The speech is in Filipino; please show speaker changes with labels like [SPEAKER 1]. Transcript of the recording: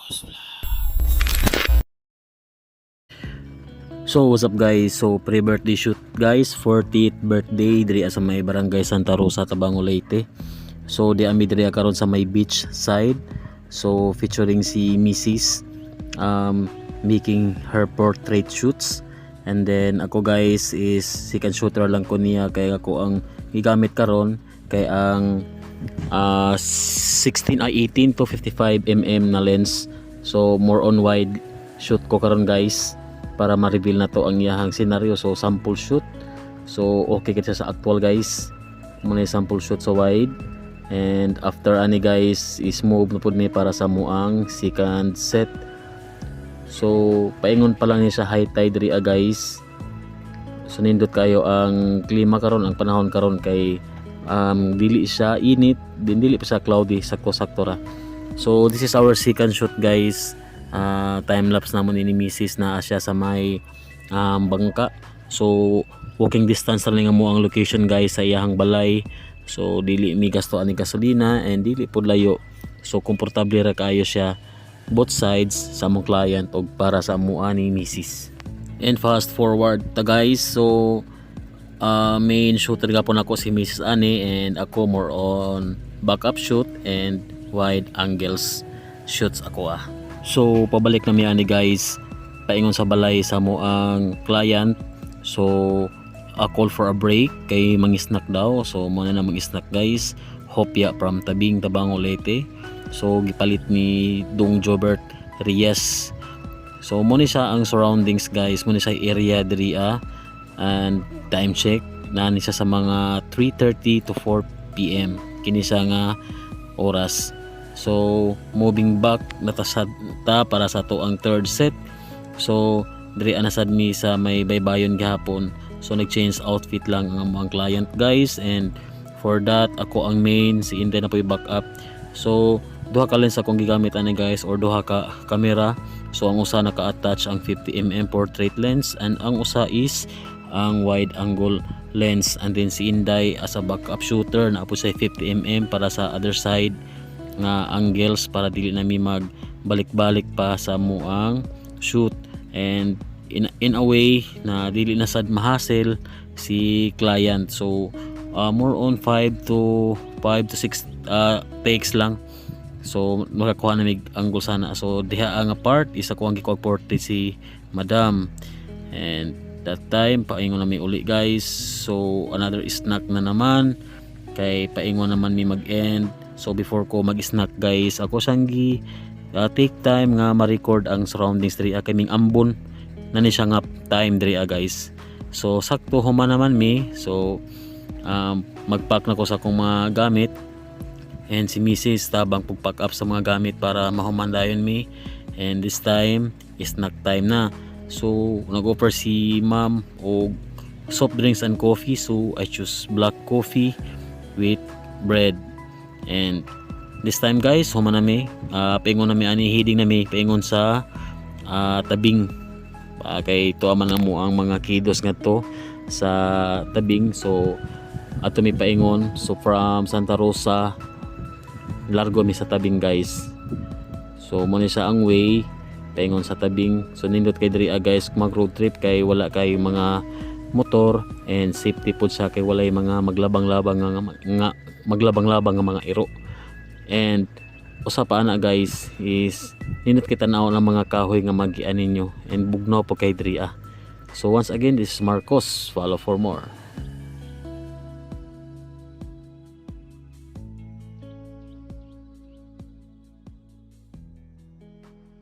[SPEAKER 1] So what's up guys, so pre-birthday shoot guys, 40th birthday diri sa may barangay Santa Rosa, Tabango, Leyte. So di ami diri karon sa may beach side, so featuring si Mrs. Making her portrait shoots, and then ako guys is second shooter lang ko niya, kay ako ang gigamit karon kay ang 18 to 55 mm na lens. So more on wide shoot ko karon guys, para ma-reveal na to ang iyahang scenario. So sample shoot, so okay kasi sa actual guys, muna yung sample shoot sa wide, and after ani guys is move na pud ni para sa muang second set. So paingon pa lang ni sa high tide diri guys, so nindot kayo ang klima karon, ang panahon karon kay dili siya init din dili pa siya cloudy, sakto-sakto ra. So this is our second shoot guys. Time lapse namon ni Mrs. na siya sa may bangka. So walking distance lang mo ang location guys sa iyahang balay. So dili mi gasto ani gasolina and dili pud layo. So komportable ra kaayo siya both sides sa among client og para sa amuan ni Mrs. And fast forward ta guys, so main shooter gapon ako si Mrs. Ani, and ako more on backup shoot and wide angles shoots ako So pabalik na mi ani guys, paingon sa balay sa mo ang client. So a call for a break kay mangisnack daw. So mo na mangisnack guys, hopya from Tabing, Tabango, Leyte. So gipalit ni Dong Jobert Reyes. So mo ni siya ang surroundings guys, mo ni siya area diri and time check na ni siya sa mga 3:30 to 4 PM kini siya nga oras. So moving back natasad ta para sa to ang third set. So diri anasad mi sa may baybayon gihapon. So nag-change outfit lang ang mga client guys, and for that ako ang main, si Inday na po i-back up. So duha ka lens akong gigamit ani guys, or duha ka camera. So ang usa naka-attach ang 50mm portrait lens, and ang usa is ang wide angle lens, and then si Inday as a backup shooter na po sa 50mm para sa other side nga angles, para dili na mi magbalik-balik pa sa muang shoot, and in a way na dili na sad mahasel si client. So more on 5 to 6 takes lang, so makakuha na mig angle sana. So diha nga part isa ko ang gi-portrait si madam, and that time paingon na mi uli guys. So another snack na naman kay paingon naman mi mag-end. So before ko mag-snack guys, ako sanggi take time nga ma-record ang surroundings diri kay ming ambon na ni siya nga time diri guys. So sakto human naman mi. So mag-pack na ko sa akong mga gamit, and si Mrs. tabang pag-pack up sa mga gamit para mahuman dayon mi, and this time snack time na. So nag-offer si ma'am og soft drinks and coffee, so I choose black coffee with bread. And this time guys, human nami paingon nami ani heading nami paingon sa Tabing, kay tuwa man mo ang mga kidos ngadto sa Tabing. So ato mi paingon, so from Santa Rosa largo mi sa Tabing guys. So mo ni sa ang way paingon sa Tabing. So nindot kay diri guys mag road trip kay wala kay mga motor, and safety pud sa kay walay mga maglabang-labang nga maglabang-labang nga mga iro. And usa pa ana guys is nindot kita tanaw ng mga kahoy nga magian ninyo, and bugnaw po kay diri So once again, this is Marcos, follow for more.